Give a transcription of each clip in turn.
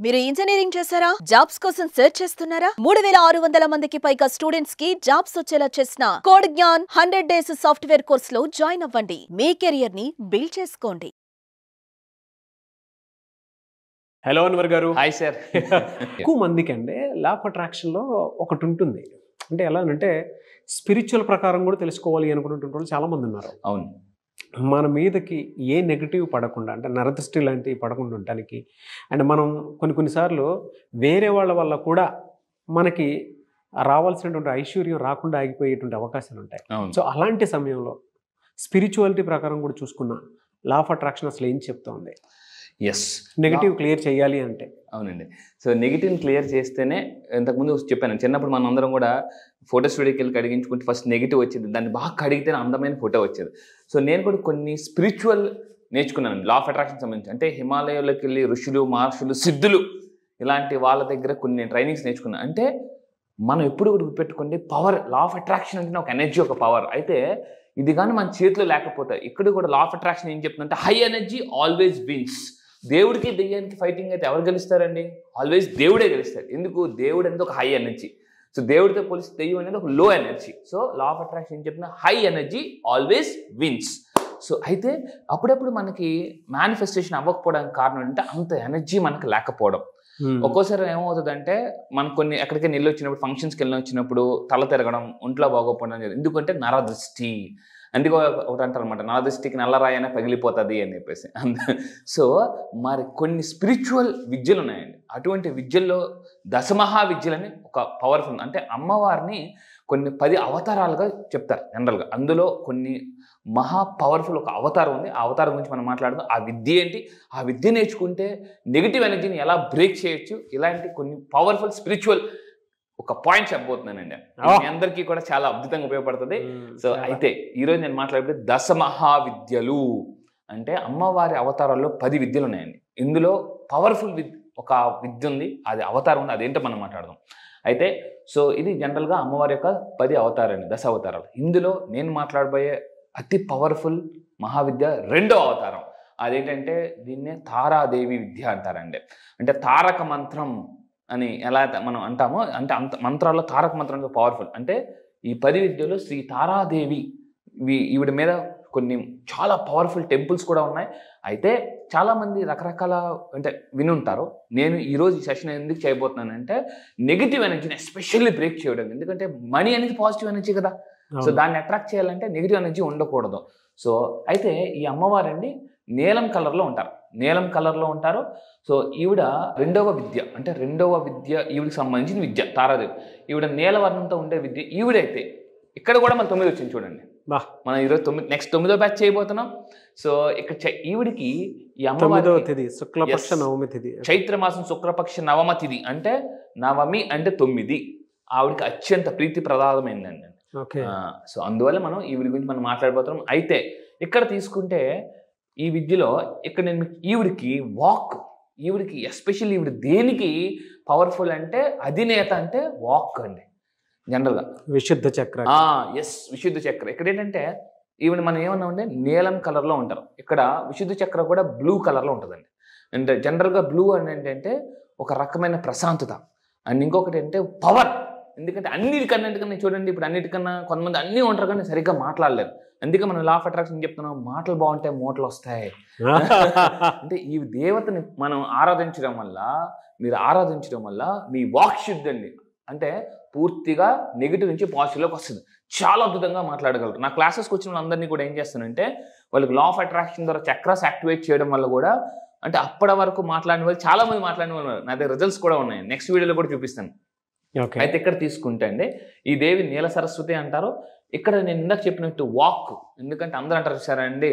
మీరు ఇంజనీరింగ్ చేశారా? జాబ్స్ కోసం సెర్చ్ చేస్తున్నారా? 3600 మందికి పైగా స్టూడెంట్స్ కి జాబ్స్ వచ్చేలా చేసిన code Gyan 100 days software course లో జాయిన్ అవ్వండి. మీ కెరియర్ ని బిల్డ్ చేసుకోండి. హలో అన్వర్ గారు. Hi sir. ఎక్కువ మందికి అండి లా ఆఫ్ అట్రాక్షన్లో ఒకటి ఉంటుంది. అంటే ఎలా అంటే స్పిరిచువల్ ప్రకారం కూడా తెలుసుకోవాలి అనుకున్నటువంటి వాళ్ళు చాలామంది ఉన్నారు. అవును. మన మీదకి ఏ నెగిటివ్ పడకుండా, అంటే నరదృష్టి లాంటివి పడకుండా ఉండటానికి, అండ్ మనం కొన్నిసార్లు వేరే వాళ్ళ వల్ల కూడా మనకి రావాల్సినటువంటి ఐశ్వర్యం రాకుండా ఆగిపోయేటువంటి అవకాశాలు ఉంటాయి. సో అలాంటి సమయంలో స్పిరిచువాలిటీ ప్రకారం కూడా చూసుకున్న లా ఆఫ్ అట్రాక్షన్ అసలు ఏం చెప్తోంది? ఎస్, నెగిటివ్ క్లియర్ చేయాలి అంటే. అవునండి. సో నెగిటివ్ని క్లియర్ చేస్తేనే, ఇంతకుముందు చెప్పాను, చిన్నప్పుడు మనం అందరం కూడా ఫోటో స్టూడియోకి వెళ్ళి కడిగించుకుంటే ఫస్ట్ నెగిటివ్ వచ్చేది, దాన్ని బాగా కడిగితేనే అందమైన ఫోటో వచ్చేది. సో నేను కూడా కొన్ని స్పిరిచువల్ నేర్చుకున్నాను లా ఆఫ్ అట్రాక్షన్ సంబంధించి. అంటే హిమాలయాల్లోకి వెళ్ళి ఋషులు, మహర్షులు, సిద్ధులు ఇలాంటి వాళ్ళ దగ్గర కొన్ని ట్రైనింగ్స్ నేర్చుకున్నాను. అంటే మనం ఎప్పుడు కూడా గుర్తుపెట్టుకోండి, పవర్, లా ఆఫ్ అట్రాక్షన్ అంటే ఒక ఎనర్జీ, ఒక పవర్. అయితే ఇది కానీ మన చేతిలో లేకపోతే, ఇక్కడ కూడా లా ఆఫ్ అట్రాక్షన్ ఏం చెప్తుందంటే హై ఎనర్జీ ఆల్వేస్ విన్స్. దేవుడికి దెయ్యానికి ఫైటింగ్ అయితే ఎవరు గెలుస్తారండి? ఆల్వేస్ దేవుడే గెలుస్తాడు. ఎందుకు? దేవుడు అనేది ఒక హై ఎనర్జీ. సో దేవుడితో పోలిస్తే దెయ్యం అనేది ఒక low energy. So law of attraction ఏం చెప్తున్నా, high energy always wins. So అయితే అప్పుడప్పుడు మనకి మేనిఫెస్టేషన్ అవ్వకపోవడానికి కారణం అంటే అంత ఎనర్జీ మనకు లేకపోవడం. ఒక్కోసారి ఏమవుతుందంటే, మనకు కొన్ని ఎక్కడికి వెళ్ళి వచ్చినప్పుడు, ఫంక్షన్స్కి వెళ్ళి వచ్చినప్పుడు తల తిరగడం, ఒంట్లో బాగోకపోవడం, ఎందుకంటే నరదృష్టి. అందుకే ఒకటి అంటారు అనమాట, నరదృష్టికి నల్లరాయనే పగిలిపోతుంది అని చెప్పేసి. సో మరి కొన్ని స్పిరిచువల్ విద్యలు ఉన్నాయండి. అటువంటి విద్యల్లో దశమహా విద్యలని ఒక పవర్ఫుల్, అంటే అమ్మవారిని కొన్ని 10 అవతారాలుగా చెప్తారు జనరల్గా. అందులో కొన్ని మహా పవర్ఫుల్ ఒక అవతారం ఉంది. ఆ అవతారం గురించి మనం మాట్లాడదాం. ఆ విద్య ఏంటి, ఆ విద్య నేర్చుకుంటే నెగిటివ్ ఎనర్జీని ఎలా బ్రేక్ చేయొచ్చు, ఇలాంటి కొన్ని పవర్ఫుల్ స్పిరిచువల్ ఒక పాయింట్ చెప్పబోతున్నానండి. మీ అందరికీ కూడా చాలా అద్భుతంగా ఉపయోగపడుతుంది. సో అయితే ఈరోజు నేను మాట్లాడే దశమహావిద్యలు అంటే అమ్మవారి అవతారాల్లో 10 విద్యలు ఉన్నాయండి. ఇందులో పవర్ఫుల్ ఒక విద్య ఉంది, అది అవతారం ఉంది, అదేంటో మనం మాట్లాడదాం. అయితే సో ఇది జనరల్గా అమ్మవారి యొక్క 10 అవతారాలు, 10 అవతారాలు. ఇందులో నేను మాట్లాడబోయే అతి పవర్ఫుల్ మహావిద్య 2వ అవతారం. అదేంటంటే దీన్నే తారాదేవి విద్య అంటారండి. అంటే తారక మంత్రం అని ఎలా మనం అంటామో, అంటే అంత మంత్రాల్లో తారక మంత్రం పవర్ఫుల్. అంటే ఈ 10 విద్యలో శ్రీ తారాదేవి, ఈవిడ మీద కొన్ని చాలా పవర్ఫుల్ టెంపుల్స్ కూడా ఉన్నాయి. అయితే చాలామంది రకరకాల అంటే వినుంటారు. నేను ఈరోజు ఈ సెషన్ ఎందుకు చేయబోతున్నానంటే నెగిటివ్ ఎనర్జీని ఎస్పెషల్లీ బ్రేక్ చేయడం. ఎందుకంటే మనీ అనేది పాజిటివ్ ఎనర్జీ కదా. సో దాన్ని అట్రాక్ట్ చేయాలంటే నెగిటివ్ ఎనర్జీ ఉండకూడదు. సో అయితే ఈ అమ్మవారండి నీలం కలర్లో ఉంటారు, నీలం కలర్లో ఉంటారు. సో ఈవిడ 2వ విద్య, అంటే 2వ విద్య ఈవిడికి సంబంధించిన విద్య తారాదేవి. ఈవిడ నీలవర్ణంతో ఉండే విద్య ఈవిడైతే. ఇక్కడ కూడా మన 9 వచ్చింది చూడండి. మనం ఈరోజు నెక్స్ట్ 9వ బ్యాచ్ చేయబోతున్నాం. సో ఇక్కడ ఈవిడికి ఈ అమ్మవారి శుక్లపక్ష నవమి తిథి, చైత్రమాసం శుక్లపక్ష నవమ తిథి, అంటే నవమి అంటే 9, ఆవిడికి అత్యంత ప్రీతి ప్రదాదమైందండి. సో అందువల్ల మనం ఈవిడి గురించి మనం మాట్లాడబోతున్నాం. అయితే ఇక్కడ తీసుకుంటే ఈ విద్యలో ఇక్కడ నేను ఈవిడికి వాక్, ఈవిడికి ఎస్పెషల్లీ ఈవిడ దేనికి పవర్ఫుల్ అంటే అధినేత అంటే వాక్ అండి. జనరల్గా విశుద్ధ చక్ర. ఎస్, విశుద్ధ చక్ర. ఇక్కడ ఏంటంటే ఈవిడ మనం ఏమన్నా ఉంటే నీలం కలర్లో ఉంటారు. ఇక్కడ విశుద్ధ చక్ర కూడా బ్లూ కలర్లో ఉంటుందండి. అంటే జనరల్గా బ్లూ అని ఏంటంటే ఒక రకమైన ప్రశాంతత, అండ్ ఇంకొకటి అంటే పవర్. ఎందుకంటే అన్నిటికన్నా చూడండి, ఇప్పుడు అన్నిటికన్నా కొంతమంది అన్నీ ఉంటారు కానీ సరిగ్గా మాట్లాడలేరు. అందుకే మనం లా ఆఫ్ అట్రాక్షన్ చెప్తున్నాం, మాటలు బాగుంటాయి మూటలు వస్తాయి. అంటే ఈ దేవతని మనం ఆరాధించడం వల్ల, మీరు ఆరాధించడం వల్ల మీ వాక్ శుద్ధి అండి, అంటే పూర్తిగా నెగిటివ్ నుంచి పాజిటివ్లోకి వస్తుంది. చాలా అద్భుతంగా మాట్లాడగలరు. నా క్లాసెస్కి వచ్చిన వాళ్ళందరినీ కూడా ఏం చేస్తానంటే, వాళ్ళకి లా ఆఫ్ అట్రాక్షన్ ద్వారా చక్రాస్ యాక్టివేట్ చేయడం వల్ల కూడా, అంటే అప్పటి వరకు మాట్లాడిన వాళ్ళు చాలా మంది మాట్లాడిన వాళ్ళు, నా దగ్గర రిజల్ట్స్ కూడా ఉన్నాయి, నెక్స్ట్ వీడియోలో కూడా చూపిస్తాను. అయితే ఇక్కడ తీసుకుంటే అండి ఈ దేవి నీల సరస్వతి అంటారు. ఇక్కడ నేను ఇందాక చెప్పినట్టు వాక్, ఎందుకంటే అందరూ అంటారు సరే అండి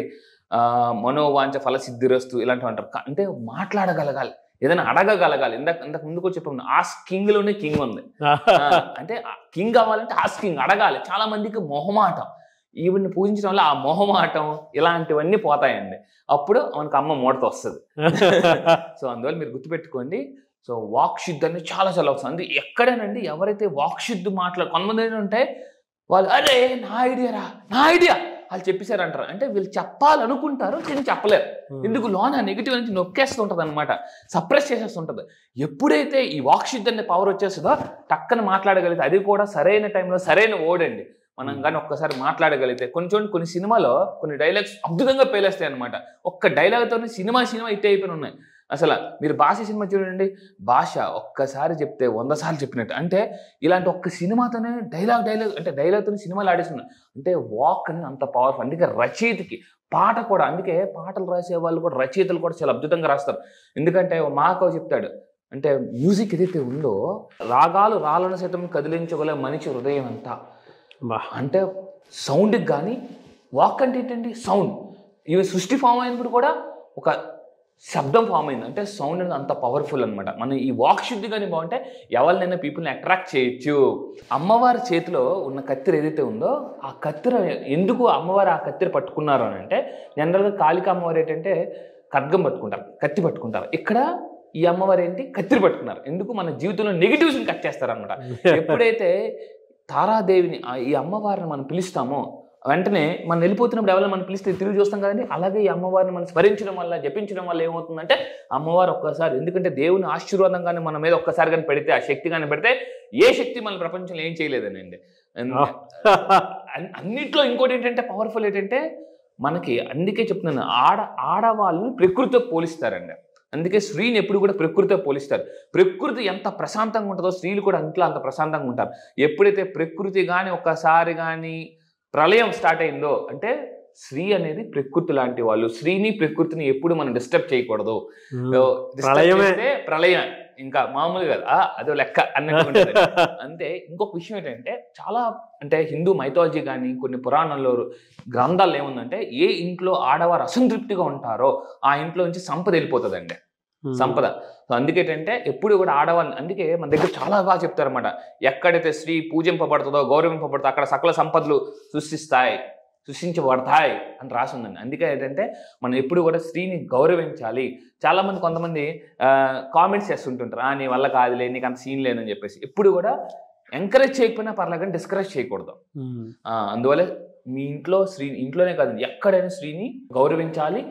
మనోవాంఛ ఫలసిద్ధిరస్తు ఇలాంటివి అంటారు. అంటే మాట్లాడగలగాలి, ఏదైనా అడగగలగాలి. ఇంతకు ముందుకు చెప్పాము, ఆస్కింగ్లోనే కింగ్ ఉంది. అంటే కింగ్ అవ్వాలంటే ఆస్కింగ్, అడగాలి. చాలా మందికి మొహమాటం, ఈవిడ్ని పూజించడం వల్ల ఆ మొహమాటం ఇలాంటివన్నీ పోతాయండి. అప్పుడు మనకు అమ్మ మూడత వస్తుంది. సో అందువల్ల మీరు గుర్తుపెట్టుకోండి. సో వాక్ శుద్ధి అనేది చాలా చాలా అవసరం. అంటే ఎక్కడేనండి ఎవరైతే వాక్ శుద్ధి కొంతమంది ఏంటంటే వాళ్ళు, అరే నా ఐడియా రా, నా ఐడియా వాళ్ళు చెప్పేశారు అంటారు. అంటే వీళ్ళు చెప్పాలనుకుంటారు కానీ చెప్పలేరు. ఎందుకు లోన నెగిటివ్ నుంచి నొక్కేస్తుంటది అనమాట, సప్రెస్ చేసేస్తుంటది. ఎప్పుడైతే ఈ వాక్శుద్ధి అనే పవర్ వచ్చేస్తుందో టక్కన మాట్లాడగలిగితే, అది కూడా సరైన టైంలో సరైన ఓడండి. మనం కానీ ఒక్కసారి మాట్లాడగలిగితే కొన్ని సినిమాలో కొన్ని డైలాగ్స్ అద్భుతంగా పేలేస్తాయి అనమాట. ఒక్క డైలాగ్తో సినిమా హిట్ అయిపోయి ఉన్నాయి. అసలు మీరు భాష సినిమా చూడండి, భాష ఒక్కసారి చెప్తే 100 సార్లు చెప్పినట్టు. అంటే ఇలాంటి ఒక్క సినిమాతోనే డైలాగ్ అంటే డైలాగ్తో సినిమాలు ఆడేస్తున్నాయి. అంటే వాక్ అనేది అంత పవర్ఫుల్. అందుకే రచయితకి పాట కూడా, అందుకే పాటలు రాసే వాళ్ళు కూడా రచయితలు కూడా చాలా అద్భుతంగా రాస్తారు. ఎందుకంటే మాకో చెప్తాడు, అంటే మ్యూజిక్ ఏదైతే ఉందో, రాగాలు రాళ్ళను సైతం కదిలించగల మనిషి హృదయం అంతా. అంటే సౌండ్కి కానీ వాక్ అంటే ఏంటండి సౌండ్. ఇవి సృష్టి ఫామ్ అయినప్పుడు కూడా ఒక శబ్దం ఫామ్ అయింది. అంటే సౌండ్ అనేది అంత పవర్ఫుల్ అనమాట. మనం ఈ వాక్ శుద్ధి కానీ బాగుంటే ఎవరినైనా పీపుల్ని అట్రాక్ట్ చేయొచ్చు. అమ్మవారి చేతిలో ఉన్న కత్తిర ఏదైతే ఉందో, ఆ కత్తిర ఎందుకు అమ్మవారు ఆ కత్తిర పట్టుకున్నారు అని అంటే, జనరల్గా కాళిక అమ్మవారు ఏంటంటే ఖడ్గం పట్టుకుంటారు, కత్తి పట్టుకుంటారు. ఇక్కడ ఈ అమ్మవారు ఏంటి కత్తిర పట్టుకున్నారు. ఎందుకు మన జీవితంలో నెగిటివ్స్ని కట్ చేస్తారు అనమాట. ఎప్పుడైతే తారాదేవిని ఈ అమ్మవారిని మనం పిలుస్తామో, వెంటనే మనం వెళ్ళిపోతున్నప్పుడు ఎవరైనా మనం పిలిస్తే తిరిగి చూస్తాం కదండి. అలాగే ఈ అమ్మవారిని మనం స్మరించడం వల్ల, జపించడం వల్ల ఏమవుతుందంటే, అమ్మవారు ఒక్కసారి, ఎందుకంటే దేవుని ఆశీర్వాదం కానీ మన మీద ఒక్కసారి కానీ పెడితే, ఆ శక్తి కానీ పెడితే, ఏ శక్తి మన ప్రపంచంలో ఏం చేయలేదనండి. అన్నిట్లో ఇంకోటి ఏంటంటే పవర్ఫుల్ ఏంటంటే, మనకి అందుకే చెప్తున్నాను, ఆడవాళ్ళని ప్రకృతితో పోలిస్తారండి. అందుకే స్త్రీని ఎప్పుడు కూడా ప్రకృతితో పోలిస్తారు. ప్రకృతి ఎంత ప్రశాంతంగా ఉంటుందో స్త్రీలు కూడా ఇంట్లో అంత ప్రశాంతంగా ఉంటారు. ఎప్పుడైతే ప్రకృతి కానీ ఒక్కసారి కానీ ప్రళయం స్టార్ట్ అయిందో, అంటే స్త్రీ అనేది ప్రకృతి లాంటి వాళ్ళు. స్త్రీని ప్రకృతిని ఎప్పుడు మనం డిస్టర్బ్ చేయకూడదు. ప్రళయం ఇంకా మామూలు కదా, అదో లెక్క అన్నట్టు. అంటే ఇంకొక విషయం ఏంటంటే, చాలా అంటే హిందూ మైథాలజీ కానీ కొన్ని పురాణాల్లో గ్రంథాలు ఏముందంటే, ఏ ఇంట్లో ఆడవారు అసంతృప్తిగా ఉంటారో ఆ ఇంట్లో నుంచి సంపద వెళ్ళిపోతుందండి, సంపద. సో అందుకేంటంటే ఎప్పుడు కూడా ఆడవాళ్ళని, అందుకే మన దగ్గర చాలా బాగా చెప్తారన్నమాట, ఎక్కడైతే స్త్రీ పూజింపబడుతుందో, గౌరవింపబడుతుందో అక్కడ సకల సంపదలు సృష్టించబడతాయి అని రాసి ఉందండి. అందుకే ఏంటంటే మనం ఎప్పుడు కూడా స్త్రీని గౌరవించాలి. చాలామంది కొంతమంది కామెంట్స్ చేస్తుంటుంటారు, నీ వల్ల కాదులే, నీకు అంత సీన్ లేదని చెప్పేసి. ఎప్పుడు కూడా ఎంకరేజ్ చేయకపోయినా పర్లేదు కానీ డిస్కరేజ్ చేయకూడదు. అందువల్ల మీ ఇంట్లోనే కాదండి, ఎక్కడైనా స్త్రీని గౌరవించాలి,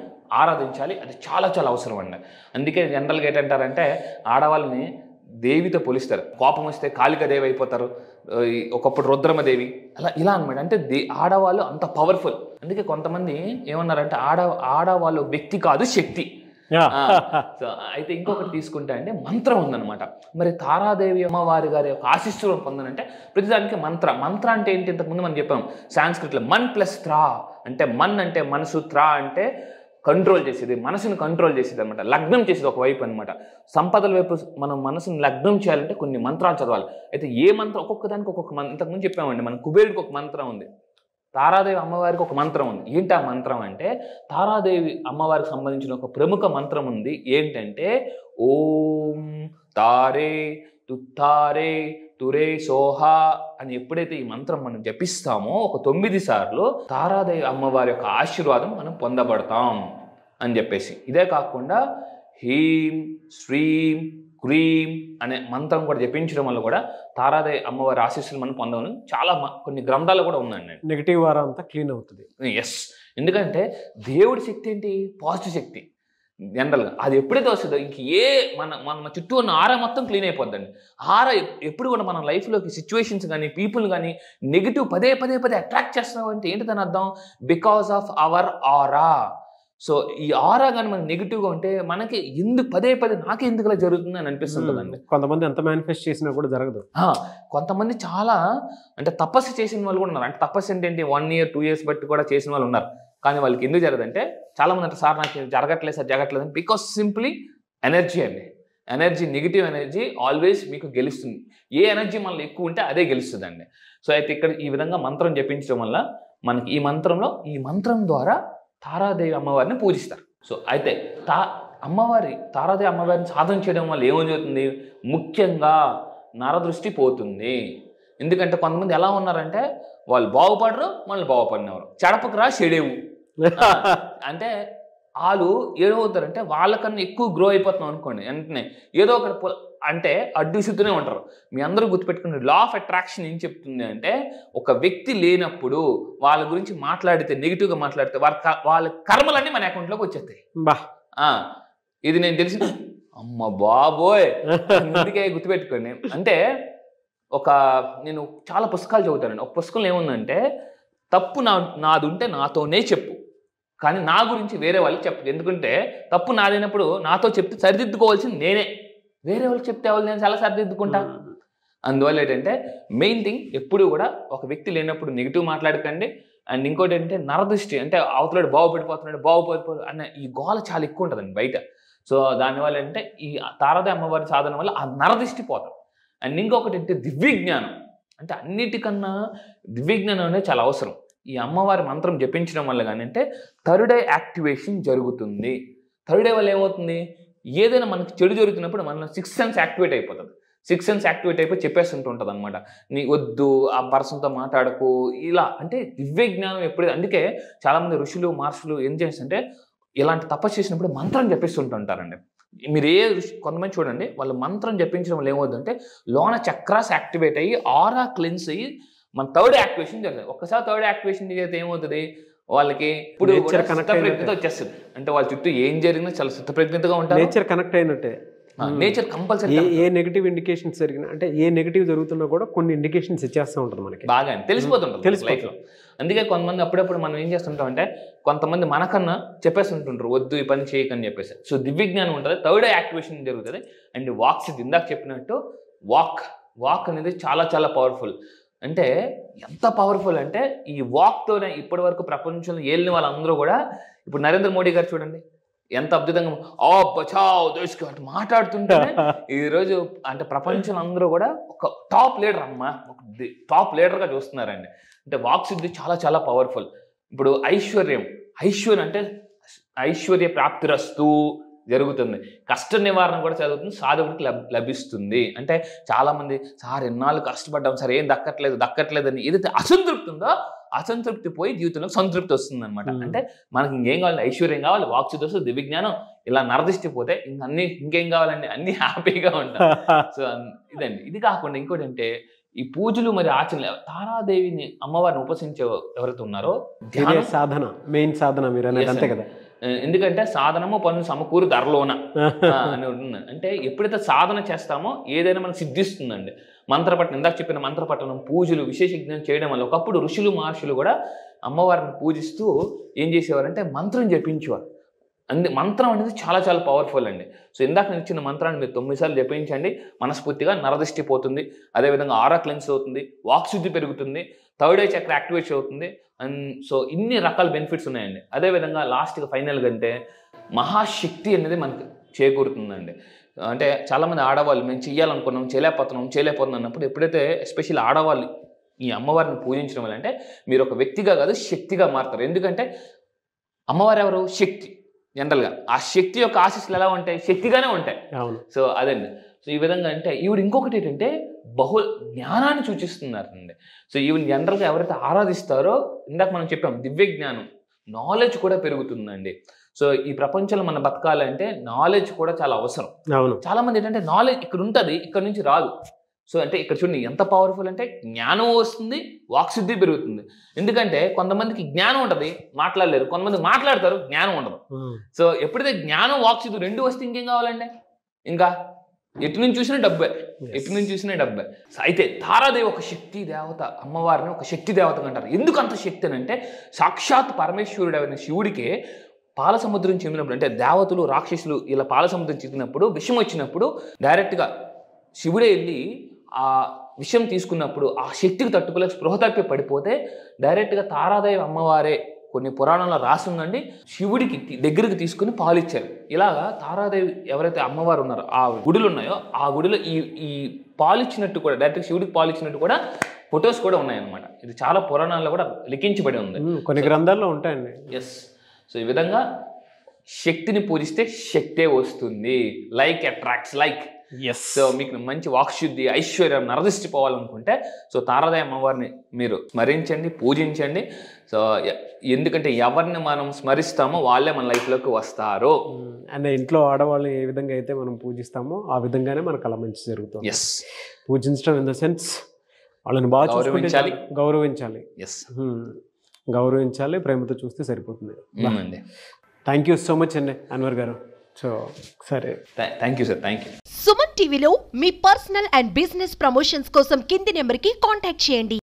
ఆరాధించాలి. అది చాలా చాలా అవసరం అండి. అందుకే జనరల్గా ఏంటంటారంటే, ఆడవాళ్ళని దేవితో పోలిస్తారు. కోపం వస్తే కాళికాదేవి అయిపోతారు, ఒకప్పుడు రుద్రమదేవి, ఇలా అనమాట. అంటే ఆడవాళ్ళు అంత పవర్ఫుల్. అందుకే కొంతమంది ఏమన్నారంటే, ఆడవాళ్ళు వ్యక్తి కాదు శక్తి. సో అయితే ఇంకొకటి తీసుకుంటే అంటే మంత్రం ఉందన్నమాట. మరి తారాదేవి అమ్మవారి గారి యొక్క ఆశీస్సులను పొందనంటే ప్రతిదానికి మంత్ర అంటే ఏంటి, ఇంతకుముందు మనం చెప్పాం సాంస్క్రిట్లో మన్ ప్లస్ త్రా అంటే, మన్ అంటే మనసు, త్రా అంటే కంట్రోల్ చేసేది, మనసుని కంట్రోల్ చేసేది అనమాట, లగ్నం చేసేది ఒకవైపు అనమాట. సంపదల వైపు మనం మనసుని లగ్నం చేయాలంటే కొన్ని మంత్రాలు చదవాలి. అయితే ఏ మంత్రం, ఒక్కొక్క దానికి ఒక్కొక్క మంత్రం. ఇంతకుముందు చెప్పామండి, మన కుబేరుడికి ఒక మంత్రం ఉంది, తారాదేవి అమ్మవారికి ఒక మంత్రం ఉంది. ఏంటి ఆ మంత్రం అంటే, తారాదేవి అమ్మవారికి సంబంధించిన ఒక ప్రముఖ మంత్రం ఉంది. ఏంటంటే, ఓం తారే తుత్తారే తురే సోహా అని ఎప్పుడైతే ఈ మంత్రం మనం జపిస్తామో ఒక 9 సార్లు తారాదేవి అమ్మవారి యొక్క ఆశీర్వాదం మనం పొందబడతాం అని చెప్పేసి. ఇదే కాకుండా హీం శ్రీం క్రీం అనే మంత్రం కూడా జపించడం వల్ల కూడా తారాదేవి అమ్మవారి ఆశీస్సులు మనం పొందమని చాలా కొన్ని గ్రంథాలు కూడా ఉందండి. నెగిటివ్ వారా అంతా క్లీన్ అవుతుంది. ఎస్, ఎందుకంటే దేవుడి శక్తి ఏంటి, పాజిటివ్ శక్తి. జనరల్గా అది ఎప్పుడైతే వస్తుందో ఇంక మన చుట్టూ ఉన్న ఆరా మొత్తం క్లీన్ అయిపోద్దండి. ఆరా ఎప్పుడు కూడా మన లైఫ్లోకి సిచ్యువేషన్స్ కానీ పీపుల్ కానీ నెగిటివ్ పదే అట్రాక్ట్ చేస్తున్నాం అంటే ఏంటి దాని అర్థం, because of our aura. So ఈ ఆరా కానీ మనకి నెగిటివ్గా ఉంటే మనకి పదే నాకే ఎందుకు ఇలా జరుగుతుంది అని అనిపిస్తుంటుందండి. కొంతమంది ఎంత మేనిఫెస్ట్ చేసినా కూడా జరగదు. కొంతమంది చాలా అంటే తపస్సు చేసిన వాళ్ళు కూడా ఉన్నారు. అంటే తపస్సు ఏంటంటే 1 year 2 years బట్టి కూడా చేసిన వాళ్ళు ఉన్నారు. కానీ వాళ్ళకి ఎందుకు జరగదంటే, చాలా మంది అంటే సార్ నాకు జరగట్లేదు అని, బికాస్ సింప్లీ ఎనర్జీ అండి. ఎనర్జీ, నెగిటివ్ ఎనర్జీ ఆల్వేస్ మీకు గెలుస్తుంది. ఏ ఎనర్జీ మనలో ఎక్కువ ఉంటే అదే గెలుస్తుందండి. సో అయితే ఇక్కడ ఈ విధంగా మంత్రం జపించడం వల్ల మనకి ఈ మంత్రం ద్వారా తారాదేవి అమ్మవారిని పూజిస్తారు. సో అయితే తారాదేవి అమ్మవారిని సాధన చేయడం వల్ల ఏమవుతుంది, ముఖ్యంగా నరదృష్టి పోతుంది. ఎందుకంటే కొంతమంది ఎలా ఉన్నారంటే, వాళ్ళు బాగుపడరు, మనల్ని బాగుపడినవారు, చెడపకు రా చెడేవు అంటే వాళ్ళు ఏమవుతారంటే వాళ్ళకన్నా ఎక్కువ గ్రో అయిపోతున్నాం అనుకోండి, వెంటనే ఏదో ఒక అంటే అడ్డుసుతూనే ఉంటారు. మీ అందరూ గుర్తుపెట్టుకునే లా ఆఫ్ అట్రాక్షన్ ఏం చెప్తుంది అంటే, ఒక వ్యక్తి లేనప్పుడు వాళ్ళ గురించి మాట్లాడితే, నెగిటివ్గా మాట్లాడితే వాళ్ళ కర్మలన్నీ మన అకౌంట్లోకి వచ్చేస్తాయి. ఇది నేను తెలిసిన అమ్మ బాబోయ్, అందుకే గుర్తుపెట్టుకోండి. అంటే నేను చాలా పుస్తకాలు చదువుతానండి. ఒక పుస్తకంలో ఏముందంటే, తప్పు నాది ఉంటే నాతోనే చెప్పు, కానీ నా గురించి వేరే వాళ్ళకి చెప్పు. ఎందుకంటే తప్పు నాదైనప్పుడు నాతో చెప్తే సరిదిద్దుకోవాల్సింది నేనే, వేరే వాళ్ళకి చెప్తే వాళ్ళు నేను చాలా సరిదిద్దుకుంటా. అందువల్ల ఏంటంటే మెయిన్ థింగ్, ఎప్పుడు కూడా ఒక వ్యక్తి లేనప్పుడు నెగిటివ్ మాట్లాడకండి. అండ్ ఇంకోటి ఏంటంటే నరదృష్టి, అంటే అవతలాడు బాగుపడిపోతున్నాడు అన్న ఈ గోల చాలా ఎక్కువ ఉంటుందండి బయట. సో దానివల్ల అంటే ఈ తారాదేవి అమ్మవారి సాధన వల్ల ఆ నరదృష్టి పోతాం. అండ్ ఇంకొకటి అంటే దివ్యజ్ఞానం, అంటే అన్నిటికన్నా దివ్యజ్ఞానం అనేది చాలా అవసరం. ఈ అమ్మవారి మంత్రం జపించడం వల్ల కానీ అంటే థర్డ్ ఐ యాక్టివేషన్ జరుగుతుంది. థర్డ్ ఐ వల్ల ఏమవుతుంది, ఏదైనా మనకి చెడు జరుగుతున్నప్పుడు మన 6th సెన్స్ యాక్టివేట్ అయిపోతుంది. 6th సెన్స్ యాక్టివేట్ అయిపోయి చెప్పేస్తుంటూ ఉంటుంది అనమాట, నీ వద్దు ఆ పర్సన్తో మాట్లాడకు ఇలా. అంటే దివ్య జ్ఞానం ఎప్పుడైతే, అందుకే చాలామంది ఋషులు మహర్షులు ఏం చేస్తుంటే ఇలాంటి తపస్సు చేసినప్పుడు మంత్రం జపిస్తుంటుంటారండి. మీరు కొంతమంది చూడండి, వాళ్ళు మంత్రం జపించడం వల్ల ఏమవుతుందంటే లోన చక్రాస్ యాక్టివేట్ అయ్యి ఆరా క్లెన్స్ అయ్యి మన థర్డ్ యాక్టివేషన్ జరుగుతుంది. ఒక్కసారి థర్డ్ యాక్టివేషన్ చేస్తే ఏమవుతుంది, వాళ్ళకి ఇప్పుడు స్థితప్రజ్ఞత వచ్చేస్తుంది. అంటే వాళ్ళ చుట్టూ ఏం జరిగినా చాలా స్థితప్రజ్ఞతగా ఉంటారు. నేచర్ కనెక్ట్ అయినట్టే. నేచర్ కంపల్సరీ ఏ నెగిటివ్ ఇండికేషన్స్ జరిగినా, అంటే ఏ నెగిటివ్ జరుగుతున్నా కూడా కొన్ని ఇండికేషన్స్ ఇచ్చేస్తూ ఉంటుంది మనకి, బాగా తెలిసిపోతుంటుంది లైఫ్లో. అందుకే కొంతమంది అప్పుడప్పుడు మనం ఏం చేస్తుంటాం అంటే, కొంతమంది మనకన్నా చెప్పేస్తుంటుంటారు వద్దు ఈ పని చేయకని చెప్పేసి. సో దివ్యజ్ఞానం ఉంటుంది, థర్డ్ ఐ యాక్టివేషన్ జరుగుతుంది. అండ్ వాక్స్, ఇందాక చెప్పినట్టు వాక్ అనేది చాలా చాలా పవర్ఫుల్. అంటే ఎంత పవర్ఫుల్ అంటే, ఈ వాక్తోనే ఇప్పటి వరకు ప్రపంచంలో ఏలిన వాళ్ళందరూ కూడా, ఇప్పుడు నరేంద్ర మోడీ గారు చూడండి ఎంత అద్భుతంగా బచావ్ దేశ్కి అంటే మాట్లాడుతుంటే, ఈరోజు అంటే ప్రపంచంలో అందరూ కూడా ఒక టాప్ లీడర్ ఒక టాప్ లీడర్గా చూస్తున్నారండి. అంటే వాక్ సిద్ధి చాలా చాలా పవర్ఫుల్. ఇప్పుడు ఐశ్వర్యం అంటే ఐశ్వర్య ప్రాప్తిరస్తు జరుగుతుంది, కష్ట నివారణ కూడా జరుగుతుంది, సాధకుడికి లభిస్తుంది. అంటే చాలామంది సార్ ఎన్నాళ్ళు కష్టపడ్డాం సార్ ఏం దక్కట్లేదు అని ఏదైతే అసంతృప్తి ఉందో అసంతృప్తి పోయి జీవితంలో సంతృప్తి వస్తుంది అనమాట. అంటే మనకి ఇంకేం కావాలి, ఐశ్వర్యం కావాలి, వాక్సిద్ధి వస్తుంది, దివ్యజ్ఞానం, ఇలా నరదిష్టిపోతే ఇంకేం కావాలండి, అన్ని హ్యాపీగా ఉంటాం. సో ఇదండి. ఇది కాకుండా ఇంకోటి అంటే ఈ పూజలు మరి ఆచరణ, తారాదేవిని అమ్మవారిని ఉపసించే ఎవరైతే ఉన్నారో సాధన, మెయిన్ సాధన మీరు అనేది అంతే కదా. ఎందుకంటే సాధనము పనులు సమకూరు ధరలోన అని ఉంటుంది. అంటే ఎప్పుడైతే సాధన చేస్తామో ఏదైనా మనకు సిద్ధిస్తుందండి. మంత్రపట్టణం, ఇందాక చెప్పిన మంత్రపట్టణం, పూజలు, విశేష యజ్ఞం చేయడం వల్ల ఒకప్పుడు ఋషులు మహర్షులు కూడా అమ్మవారిని పూజిస్తూ ఏం చేసేవారంటే మంత్రం జపించేవారు. మంత్రం అనేది చాలా చాలా పవర్ఫుల్ అండి. సో ఇందాక నేను ఇచ్చిన మంత్రాన్ని మీరు 9 సార్లు జపించండి, మనస్ఫూర్తిగా నరదృష్టి పోతుంది, అదేవిధంగా ఆరా క్లెన్స్ అవుతుంది, వాక్శుద్ధి పెరుగుతుంది, థర్డ్ ఐ చక్ర యాక్టివేట్ అవుతుంది. అండ్ సో ఇన్ని రకాల బెనిఫిట్స్ ఉన్నాయండి. అదేవిధంగా లాస్ట్గా ఫైనల్గా అంటే మహాశక్తి అనేది మనకు చేకూరుతుందండి. అంటే చాలామంది ఆడవాళ్ళు మేము చెయ్యాలనుకున్నాం చేయలేకపోతున్నాం అన్నప్పుడు, ఎప్పుడైతే ఎస్పెషల్లీ ఆడవాళ్ళు ఈ అమ్మవారిని పూజించడం వల్ల అంటే మీరు ఒక వ్యక్తిగా కాదు శక్తిగా మారుతారు. ఎందుకంటే అమ్మవారు ఎవరు? శక్తి. జనరల్గా ఆ శక్తి యొక్క ఆశీస్సులు ఎలా ఉంటాయి? శక్తిగానే ఉంటాయి. సో అదండి. సో ఈ విధంగా అంటే ఈవిడ ఇంకొకటి ఏంటంటే జ్ఞానాన్ని సూచిస్తున్నారండి. సో ఈవిడ జనరల్గా ఎవరైతే ఆరాధిస్తారో, ఇందాక మనం చెప్పాం దివ్య జ్ఞానం, నాలెడ్జ్ కూడా పెరుగుతుందండి. సో ఈ ప్రపంచంలో మనం బతకాలంటే నాలెడ్జ్ కూడా చాలా అవసరం. చాలా మంది ఏంటంటే నాలెడ్జ్ ఇక్కడ ఉంటుంది, ఇక్కడ నుంచి రాదు. సో అంటే ఇక్కడ చూడండి ఎంత పవర్ఫుల్ అంటే జ్ఞానం వస్తుంది, వాక్సిద్ధి పెరుగుతుంది. ఎందుకంటే కొంతమందికి జ్ఞానం ఉంటుంది, మాట్లాడలేరు, కొంతమంది మాట్లాడతారు, జ్ఞానం ఉండదు. సో ఎప్పుడైతే జ్ఞానం వాక్సిద్ధి రెండు వస్తే ఇంకేం కావాలండి? ఇంకా ఎటు నుంచి చూసినా డబ్బే. అయితే తారాదేవి ఒక శక్తి దేవత, అమ్మవారిని ఒక శక్తి దేవతగా అంటారు. ఎందుకు అంత శక్తి అని అంటే, సాక్షాత్ పరమేశ్వరుడు అయిన శివుడికి పాల సముద్రం చెందినప్పుడు, అంటే దేవతలు రాక్షసులు ఇలా పాల సముద్రం చెందినప్పుడు, విషం వచ్చినప్పుడు డైరెక్ట్గా శివుడే వెళ్ళి ఆ విషయం తీసుకున్నప్పుడు ఆ శక్తికి తట్టుకోలేక స్పృహ తప్పి పడిపోతే డైరెక్ట్గా తారాదేవి అమ్మవారే కొన్ని పురాణాల్లో రాసిందండి, శివుడికి దగ్గరికి తీసుకుని పాలిచ్చారు. ఇలాగా తారాదేవి ఎవరైతే అమ్మవారు ఉన్నారో ఆ గుడులు ఉన్నాయో ఆ గుడిలో ఈ పాలిచ్చినట్టు కూడా, డైరెక్ట్గా శివుడికి పాలిచ్చినట్టు కూడా ఫొటోస్ కూడా ఉన్నాయన్నమాట. ఇది చాలా పురాణాల్లో కూడా లిఖించబడి ఉంది, కొన్ని గ్రంథాల్లో ఉంటాయండి. ఎస్. సో ఈ విధంగా శక్తిని పూజిస్తే శక్తే వస్తుంది. Like attracts like. సో మీకు మంచి వాక్శుద్ధి, ఐశ్వర్యం, నరదృష్టి పోవాలనుకుంటే సో తారాదేవి అమ్మవారిని మీరు స్మరించండి, పూజించండి. సో ఎందుకంటే ఎవరిని మనం స్మరిస్తామో వాళ్ళే మన లైఫ్లోకి వస్తారు. అండ్ ఇంట్లో ఆడవాళ్ళు ఏ విధంగా అయితే మనం పూజిస్తామో ఆ విధంగానే మనకు అలా మంచి జరుగుతుంది. ఎస్, పూజించడం ఇన్ ద సెన్స్ వాళ్ళని బాగా గౌరవించాలి. గౌరవించాలి, ఎస్, గౌరవించాలి, ప్రేమతో చూస్తే సరిపోతుంది. అండి. థ్యాంక్ యూ సో మచ్ అండి అన్వర్ గారు. సో సరే, thank you sir, thank you. Suman టీవీలో మీ పర్సనల్ అండ్ బిజినెస్ ప్రమోషన్స్ కోసం కింది నెంబర్కి కాంటాక్ట్ చేయండి.